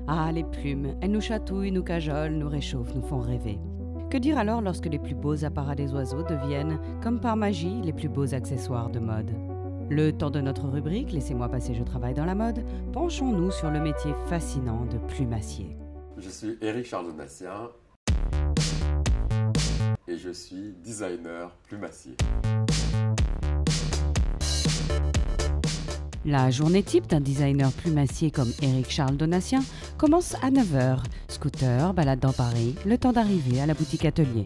Ah, les plumes, elles nous chatouillent, nous cajolent, nous réchauffent, nous font rêver. Que dire alors lorsque les plus beaux apparats des oiseaux deviennent, comme par magie, les plus beaux accessoires de mode? Le temps de notre rubrique, laissez-moi passer, je travaille dans la mode, penchons-nous sur le métier fascinant de plumassier. Je suis Éric Charles-Donatien et je suis designer plumassier. La journée type d'un designer plumassier comme Éric Charles-Donatien commence à 9 h. Scooter, balade dans Paris, le temps d'arriver à la boutique atelier.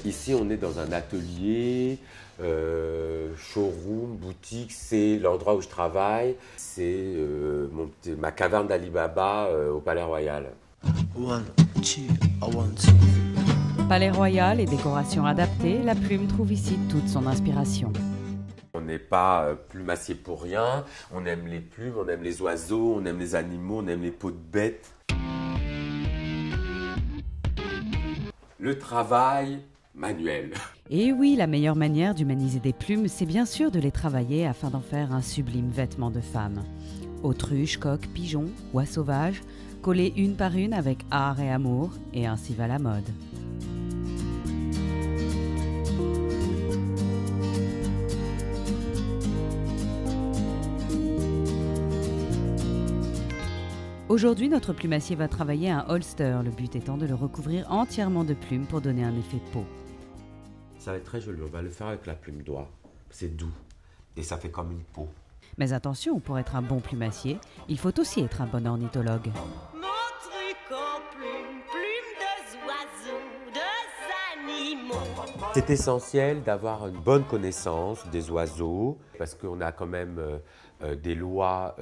Ici, on est dans un atelier, showroom, boutique, c'est l'endroit où je travaille. C'est ma caverne d'Alibaba au Palais Royal. Palais Royal et décorations adaptées, la plume trouve ici toute son inspiration. On n'est pas plumassier pour rien, on aime les plumes, on aime les oiseaux, on aime les animaux, on aime les peaux de bêtes. Le travail manuel. Et oui, la meilleure manière d'humaniser des plumes, c'est bien sûr de les travailler afin d'en faire un sublime vêtement de femme. Autruches, coqs, pigeons, oies sauvages, collés une par une avec art et amour, et ainsi va la mode. Aujourd'hui, notre plumassier va travailler un holster, le but étant de le recouvrir entièrement de plumes pour donner un effet peau. Ça va être très joli, on va le faire avec la plume d'oie. C'est doux et ça fait comme une peau. Mais attention, pour être un bon plumassier, il faut aussi être un bon ornithologue. Mon truc en plume de oiseaux, de animaux. C'est essentiel d'avoir une bonne connaissance des oiseaux parce qu'on a quand même des lois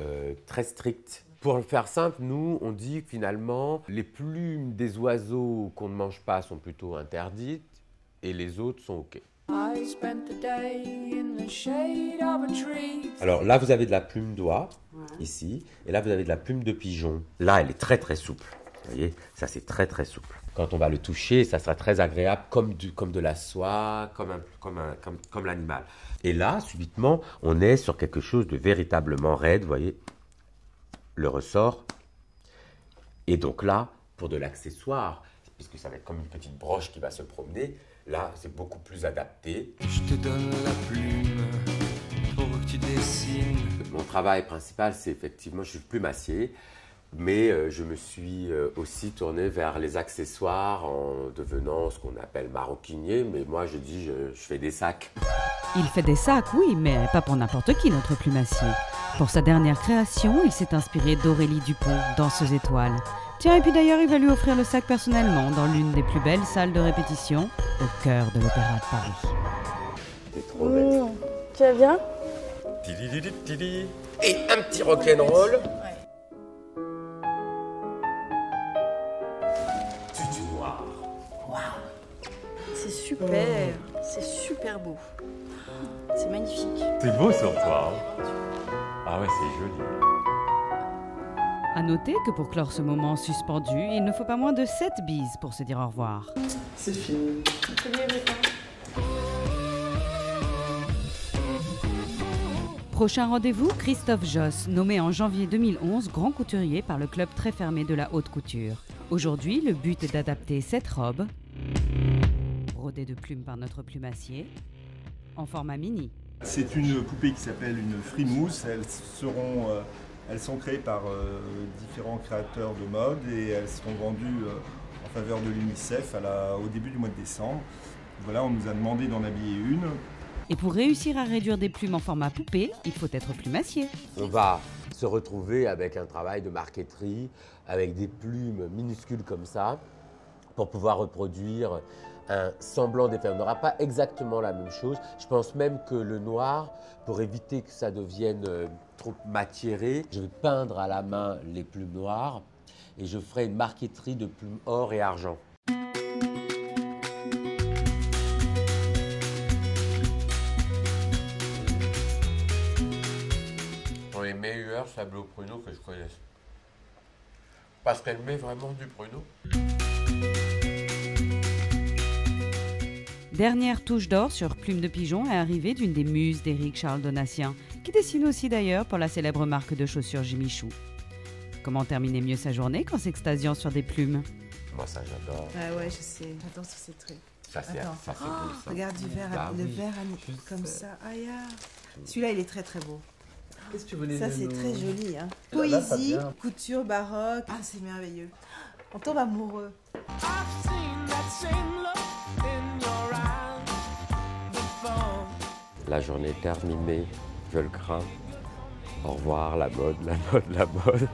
très strictes. Pour le faire simple, nous, on dit que finalement, les plumes des oiseaux qu'on ne mange pas sont plutôt interdites et les autres sont OK. Alors là, vous avez de la plume d'oie, ici, et là, vous avez de la plume de pigeon. Là, elle est très très souple. Vous voyez, ça c'est très très souple. Quand on va le toucher, ça sera très agréable, comme de la soie, comme l'animal. Et là, subitement, on est sur quelque chose de véritablement raide, vous voyez, le ressort. Et donc là, pour de l'accessoire, puisque ça va être comme une petite broche qui va se promener, là, c'est beaucoup plus adapté. Je te donne la plume pour que tu dessines. Mon travail principal, c'est effectivement, je suis plumassier, mais je me suis aussi tourné vers les accessoires en devenant ce qu'on appelle maroquinier. Mais moi, je dis, je fais des sacs. Il fait des sacs, oui, mais pas pour n'importe qui, notre plumassier. Pour sa dernière création, il s'est inspiré d'Aurélie Dupont, danseuse étoile. Tiens, et puis d'ailleurs, il va lui offrir le sac personnellement dans l'une des plus belles salles de répétition, au cœur de l'Opéra de Paris. C'est trop belle. Tu vas bien? Et un petit rock'n'roll. Tutu noir. C'est super beau. C'est magnifique. C'est beau sur toi. Hein. Ah ouais, c'est joli. À noter que pour clore ce moment suspendu, il ne faut pas moins de 7 bises pour se dire au revoir. C'est fini. Prochain rendez-vous, Christophe Josse, nommé en janvier 2011 grand couturier par le club très fermé de la haute couture. Aujourd'hui, le but est d'adapter cette robe, brodée de plumes par notre plumassier, en format mini. C'est une poupée qui s'appelle une frimousse. Elles sont créées par différents créateurs de mode et elles seront vendues en faveur de l'UNICEF au début du mois de décembre. Voilà, on nous a demandé d'en habiller une. Et pour réussir à réduire des plumes en format poupée, il faut être plumassier. On va se retrouver avec un travail de marqueterie, avec des plumes minuscules comme ça, pour pouvoir reproduire un semblant d'effet. On n'aura pas exactement la même chose. Je pense même que le noir, pour éviter que ça devienne trop matiéré, je vais peindre à la main les plumes noires et je ferai une marqueterie de plumes or et argent. Sont les meilleurs sablés au pruneau que je connaisse. Parce qu'elle met vraiment du pruneau. Dernière touche d'or sur plume de pigeon est arrivée d'une des muses d'Éric Charles-Donatien, qui dessine aussi d'ailleurs pour la célèbre marque de chaussures Jimmy Choo. Comment terminer mieux sa journée qu'en s'extasiant sur des plumes? Moi, ça, j'adore. Ah ouais, je sais. J'adore tous ces trucs. Ça, c'est Attends. beau, ça. Regarde du verre, Bah le oui, verre comme ça. Aïe, celui-là, il est très très beau. Qu'est-ce que tu voulais Ça, c'est très joli. Hein. Là, ça Poésie, vient. couture baroque. Ah, c'est merveilleux. On tombe amoureux. La journée terminée, je le crains. Au revoir, la mode, la mode, la mode.